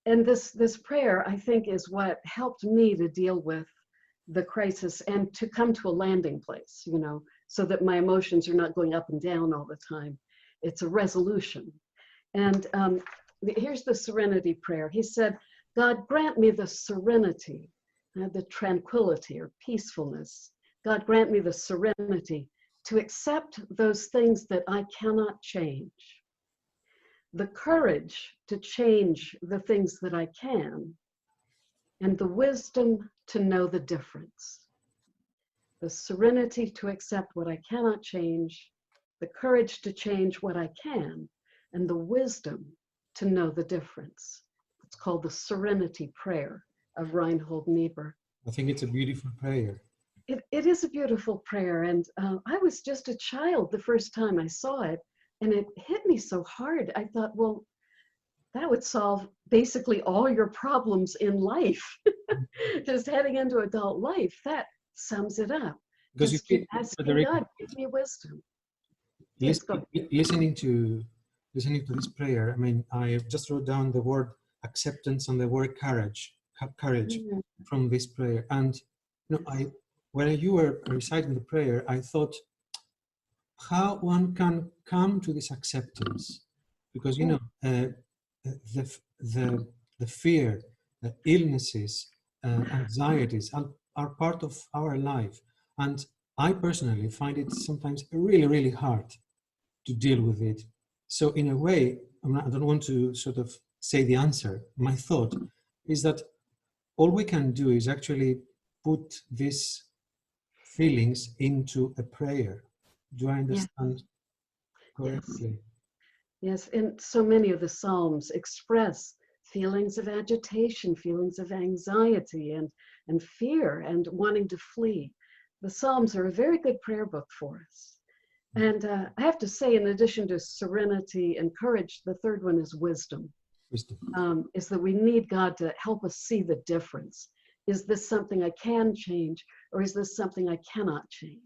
And this prayer, I think, is what helped me to deal with the crisis and to come to a landing place, you know, so that my emotions are not going up and down all the time. It's a resolution. And here's the serenity prayer. He said, God, grant me the serenity, the tranquility or peacefulness. God, grant me the serenity to accept those things that I cannot change, the courage to change the things that I can, and the wisdom to know the difference. The serenity to accept what I cannot change, the courage to change what I can, and the wisdom to know the difference. It's called the Serenity Prayer of Reinhold Niebuhr. I think it's a beautiful prayer. It is a beautiful prayer, and I was just a child the first time I saw it, and it hit me so hard. I thought, well, that would solve basically all your problems in life. Just heading into adult life, that sums it up. Because just you keep asking Frederica, God, give me wisdom. Listening to this prayer, I mean, I just wrote down the word acceptance and the word courage from this prayer. And you know, when you were reciting the prayer, I thought how one can come to this acceptance, because you know the fear, the illnesses, anxieties are part of our life, and I personally find it sometimes really, really hard to deal with it. So in a way, I don't want to sort of say the answer. My thought is that all we can do is actually put these feelings into a prayer. Do I understand correctly? Yes, and so many of the Psalms express feelings of agitation, feelings of anxiety and fear and wanting to flee. The Psalms are a very good prayer book for us. And I have to say, in addition to serenity and courage, the third one is wisdom. Is that we need God to help us see the difference. Is this something I can change, or is this something I cannot change?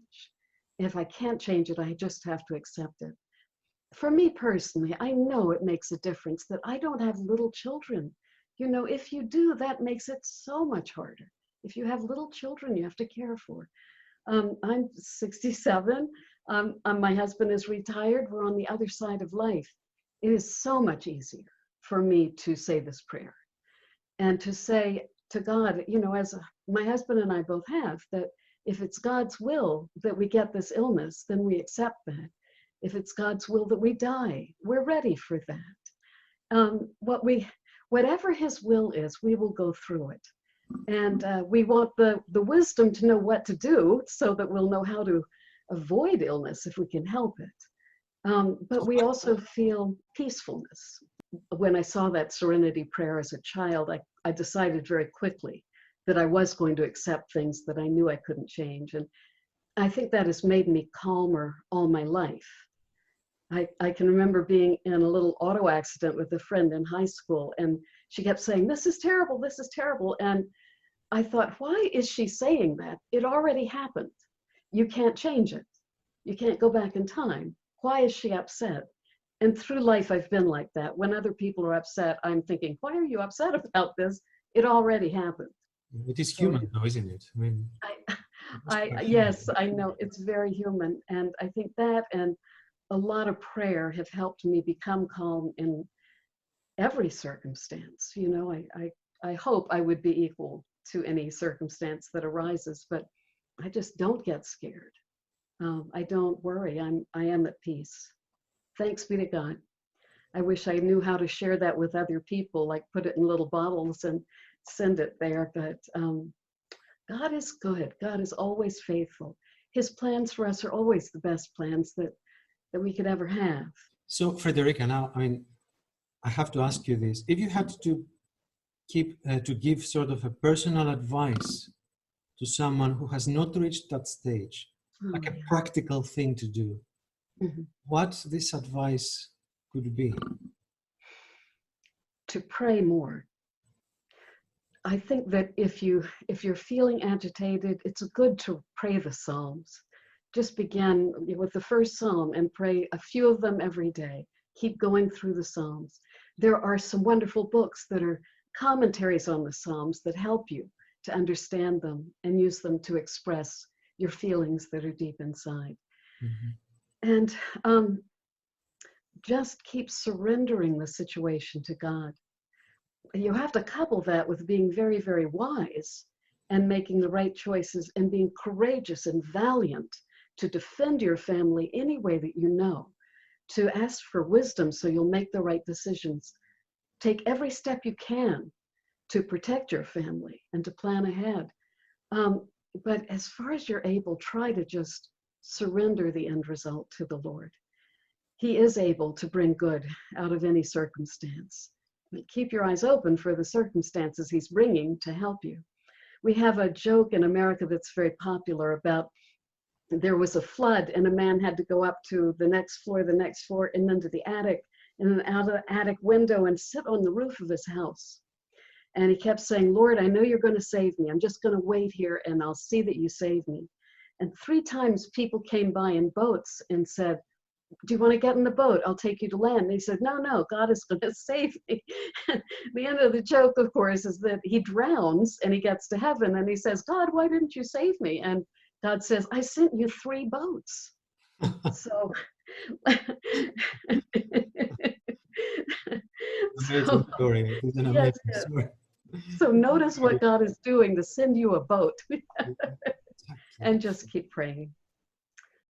If I can't change it, I just have to accept it. For me personally, I know it makes a difference that I don't have little children. You know, if you do, that makes it so much harder. If you have little children you have to care for. I'm 67. My husband is retired. We're on the other side of life. It is so much easier for me to say this prayer and to say to God, you know, as my husband and I both have, that if it's God's will that we get this illness, then we accept that. If it's God's will that we die, we're ready for that. Whatever his will is, we will go through it. And we want the wisdom to know what to do so that we'll know how to avoid illness if we can help it. But we also feel peacefulness. When I saw that serenity prayer as a child, I decided very quickly that I was going to accept things that I knew I couldn't change. And I think that has made me calmer all my life. I can remember being in a little auto accident with a friend in high school, and she kept saying, this is terrible, this is terrible. And I thought, why is she saying that? It already happened. You can't change it. You can't go back in time. Why is she upset? And through life, I've been like that. When other people are upset, I'm thinking, why are you upset about this? It already happened. It is human, though, isn't it? I mean, yes, I know it's very human. And I think that and a lot of prayer have helped me become calm in every circumstance. You know, I hope I would be equal to any circumstance that arises, but I just don't get scared. I don't worry. I am at peace. Thanks be to God. I wish I knew how to share that with other people, like put it in little bottles and send it there. But God is good. God is always faithful. His plans for us are always the best plans that we could ever have. So, Frederica, now, I mean, I have to ask you this. If you had to give sort of a personal advice to someone who has not reached that stage, like a practical thing to do, what this advice could be? To pray more. I think that if you're feeling agitated, it's good to pray the Psalms. Just begin with the first Psalm and pray a few of them every day. Keep going through the Psalms. There are some wonderful books that are commentaries on the Psalms that help you to understand them and use them to express your feelings that are deep inside. Mhm. And just keep surrendering the situation to God. You have to couple that with being very, very wise and making the right choices and being courageous and valiant to defend your family any way that you know, to ask for wisdom so you'll make the right decisions. Take every step you can to protect your family and to plan ahead. But as far as you're able, try to just surrender the end result to the Lord. He is able to bring good out of any circumstance. But keep your eyes open for the circumstances he's bringing to help you. We have a joke in America that's very popular about there was a flood and a man had to go up to the next floor, and then to the attic, and then out of the attic window and sit on the roof of his house. And he kept saying, Lord, I know you're going to save me. I'm just going to wait here and I'll see that you save me. And 3 times people came by in boats and said, do you want to get in the boat? I'll take you to land. And he said, no, God is going to save me. The end of the joke, of course, is that he drowns and he gets to heaven and he says, God, why didn't you save me? And God says, I sent you 3 boats. So, Amazing story. It is an yes, amazing story. so notice what God is doing to send you a boat. Exactly. And just keep praying.